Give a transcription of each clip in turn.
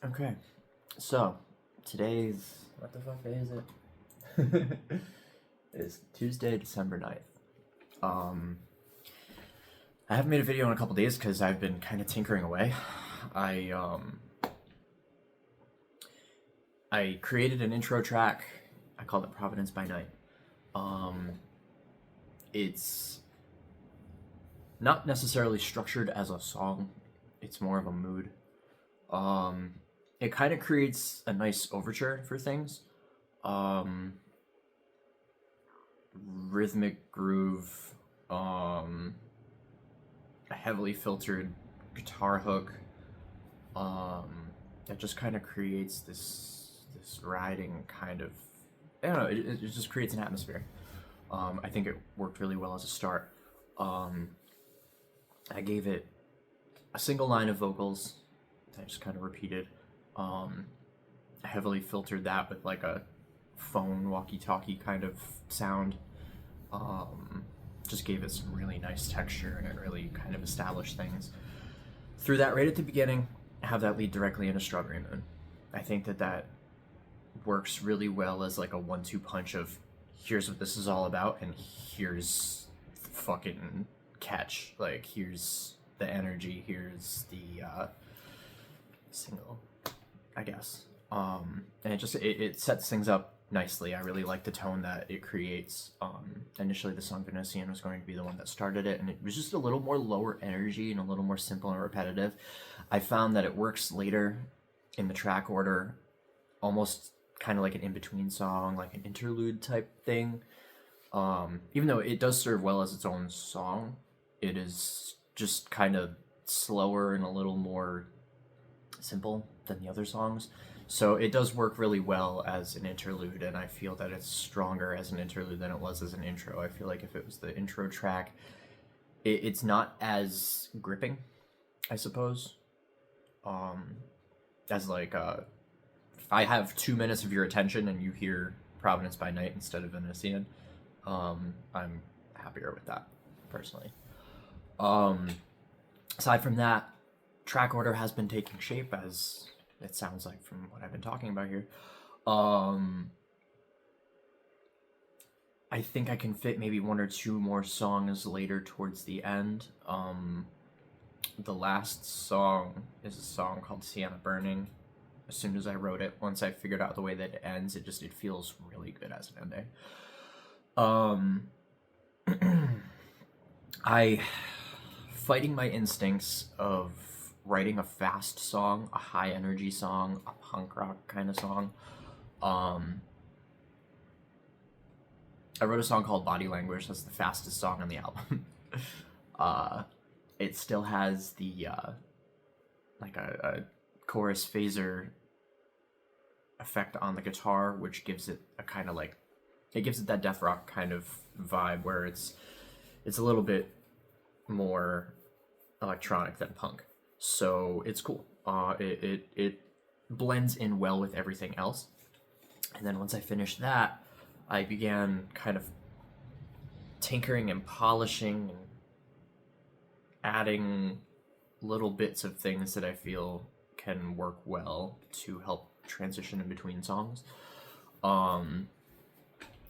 Okay, so today's what the fuck day is it? It's Tuesday, December 9th. Um, I haven't made a video in a couple days because I've been kind of tinkering away. I um, I created an intro track. I called it Providence by Night. Um, it's not necessarily structured as a song. It's more of a mood. Um, it kind of creates a nice overture for things. Um, Rhythmic groove, a heavily filtered guitar hook, that just kind of creates this riding kind of, I don't know, it just creates an atmosphere. I think it worked really well as a start. Um, I gave it a single line of vocals that I just kind of repeated. Um, I heavily filtered that with like a phone walkie-talkie kind of sound. Um, just gave it some really nice texture, and it really kind of established things. Threw that right at the beginning, have that lead directly into Strawberry Moon. I think that works really well as like a 1-2 punch of here's what this is all about, and here's the fucking catch. Like, here's the energy, here's the single, I guess. And it sets things up nicely. I really like the tone that it creates. Initially, the song Venetian was going to be the one that started it, and it was just a little more lower energy and a little more simple and repetitive. I found that it works later in the track order, almost kind of like an in-between song, like an interlude type thing. Even though it does serve well as its own song, it is just kind of slower and a little more simple than the other songs. So it does work really well as an interlude, and I feel that it's stronger as an interlude than it was as an intro. I feel like if it was the intro track, it's not as gripping, I suppose. As like, if I have 2 minutes of your attention and you hear Providence by Night instead of Venetian, I'm happier with that, personally. Um, Aside from that, track order has been taking shape, as it sounds like from what I've been talking about here. I think I can fit maybe 1 or 2 more songs later towards the end. The last song is a song called Sienna Burning. As soon as I wrote it, once I figured out the way that it ends, it feels really good as an ending. I fighting my instincts of writing a fast song, a high energy song, a punk rock kind of song. I wrote a song called Body Language. That's the fastest song on the album. It still has the like a chorus phaser effect on the guitar, which gives it a kind of like, it gives it that death rock kind of vibe where it's a little bit more electronic than punk. So it's cool. It blends in well with everything else. And then once I finished that, I began kind of tinkering and polishing and adding little bits of things that I feel can work well to help transition in between songs.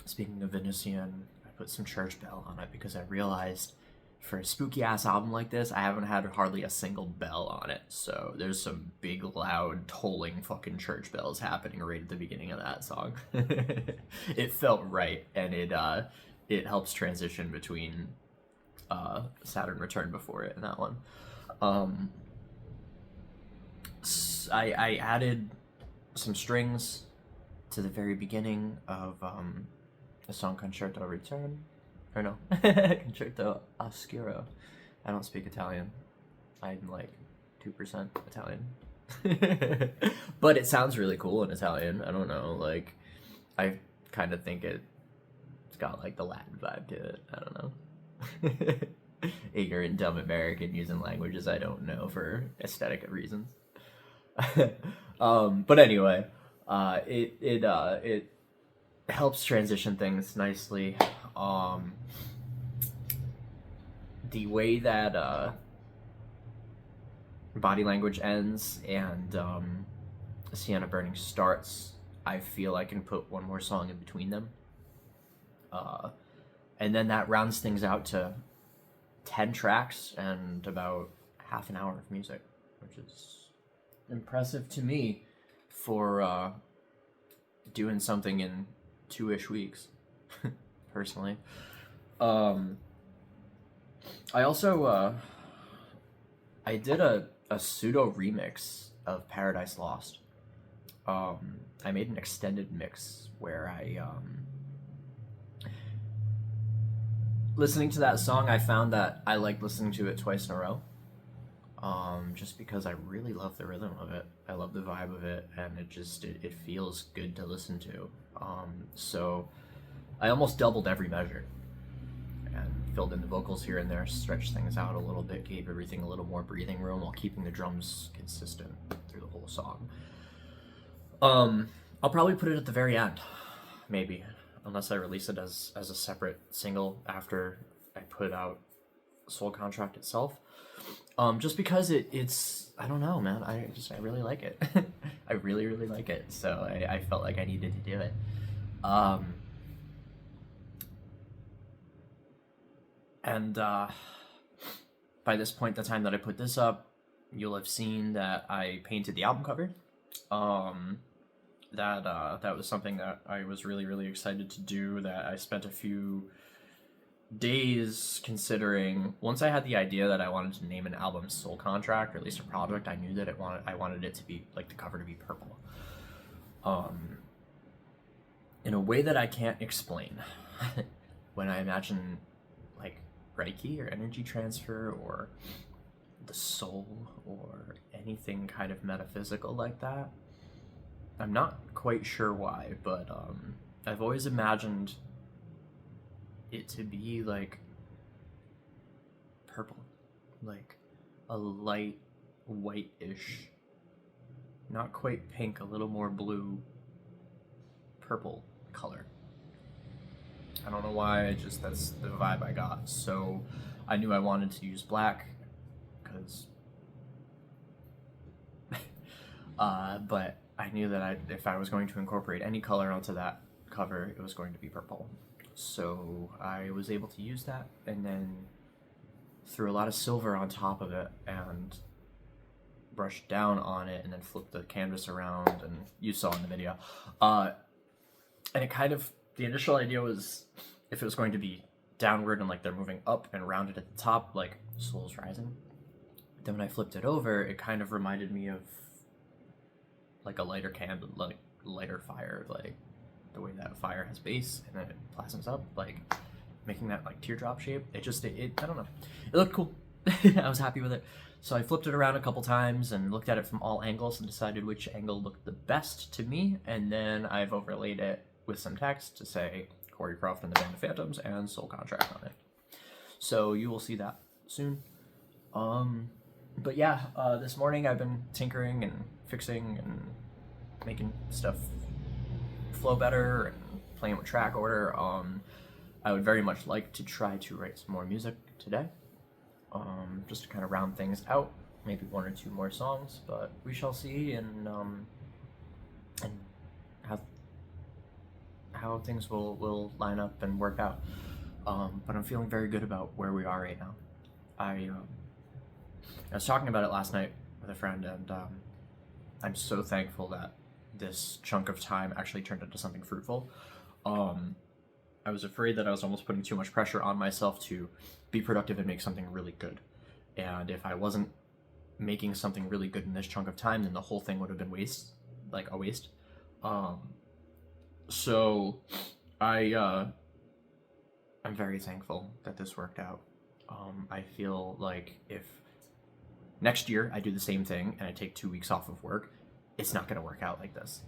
Speaking of Venetian, I put some church bell on it because I realized for a spooky ass album like this, I haven't had hardly a single bell on it. So there's some big, loud, tolling fucking church bells happening right at the beginning of that song. It felt right, and it helps transition between Saturn Return before it and that one. I added some strings to the very beginning of the song Concerto Return. Or no, Concerto Oscuro. I don't speak Italian. I'm like 2% Italian. But it sounds really cool in Italian. I don't know, like, I kind of think it's got like the Latin vibe to it. I don't know. Ignorant, dumb American using languages I don't know for aesthetic reasons. But anyway, it helps transition things nicely. The way that Body Language ends and Sienna Burning starts, I feel I can put one more song in between them. And then that rounds things out to 10 tracks and about half an hour of music, which is impressive to me for doing something in 2-ish weeks, personally. I also, I did a pseudo remix of Paradise Lost. I made an extended mix where listening to that song, I found that I like listening to it twice in a row. Just because I really love the rhythm of it. I love the vibe of it, and it feels good to listen to. So I almost doubled every measure and filled in the vocals here and there, stretched things out a little bit, gave everything a little more breathing room while keeping the drums consistent through the whole song. I'll probably put it at the very end, maybe, unless I release it as a separate single after I put out Soul Contract itself. Just because it's I don't know, man. I really like it. I really really like it. So I felt like I needed to do it. And by this point, the time that I put this up, you'll have seen that I painted the album cover. That was something that I was really really excited to do. That I spent a few days considering. Once I had the idea that I wanted to name an album Soul Contract, or at least a project, I knew that I wanted it to be like the cover to be purple. In a way that I can't explain. When I imagine like Reiki or energy transfer or the soul or anything kind of metaphysical like that, I'm not quite sure why, but I've always imagined it to be like purple, like a light white-ish, not quite pink, a little more blue, purple color. I don't know why, that's the vibe I got. So I knew I wanted to use black because but I knew that if I was going to incorporate any color onto that cover, it was going to be purple. So I was able to use that, and then threw a lot of silver on top of it and brushed down on it, and then flipped the canvas around, and you saw in the video. And it kind of, the initial idea was if it was going to be downward and like they're moving up and rounded at the top, like Soul's Rising. Then when I flipped it over, it kind of reminded me of like a lighter candle, like lighter fire, like the way that fire has base and then it plasms up, like making that like teardrop shape. It I don't know, it looked cool. I was happy with it. So I flipped it around a couple times and looked at it from all angles and decided which angle looked the best to me, and then I've overlaid it with some text to say Corey Croft and the Band of Phantoms and Soul Contract on it. So you will see that soon. But yeah, this morning I've been tinkering and fixing and making stuff flow better and playing with track order. I would very much like to try to write some more music today, just to kind of round things out, maybe 1 or 2 more songs, but we shall see, and how things will line up and work out. But I'm feeling very good about where we are right now. I was talking about it last night with a friend, and I'm so thankful that this chunk of time actually turned into something fruitful. I was afraid that I was almost putting too much pressure on myself to be productive and make something really good. And if I wasn't making something really good in this chunk of time, then the whole thing would have been a waste. So I'm very thankful that this worked out. I feel like if next year I do the same thing and I take 2 weeks off of work, it's not going to work out like this.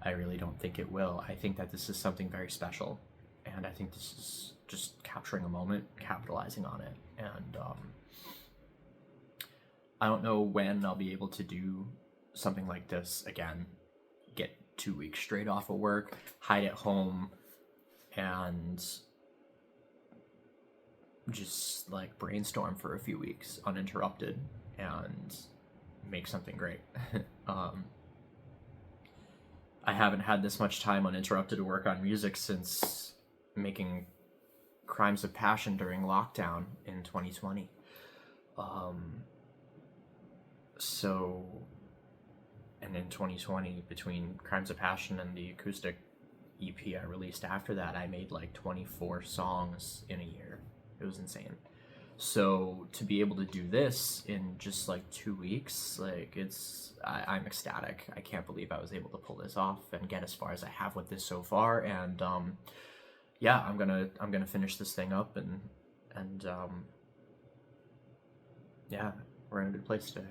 I really don't think it will. I think that this is something very special, and I think this is just capturing a moment, capitalizing on it, and I don't know when I'll be able to do something like this again, get 2 weeks straight off of work, hide at home, and just like brainstorm for a few weeks uninterrupted and make something great. I haven't had this much time uninterrupted to work on music since making Crimes of Passion during lockdown in 2020. Um, so, and in 2020, between Crimes of Passion and the acoustic EP I released after that, I made like 24 songs in a year. It was insane. So to be able to do this in just like 2 weeks, like I'm ecstatic. I can't believe I was able to pull this off and get as far as I have with this so far. And yeah, I'm gonna finish this thing up and yeah, we're in a good place today.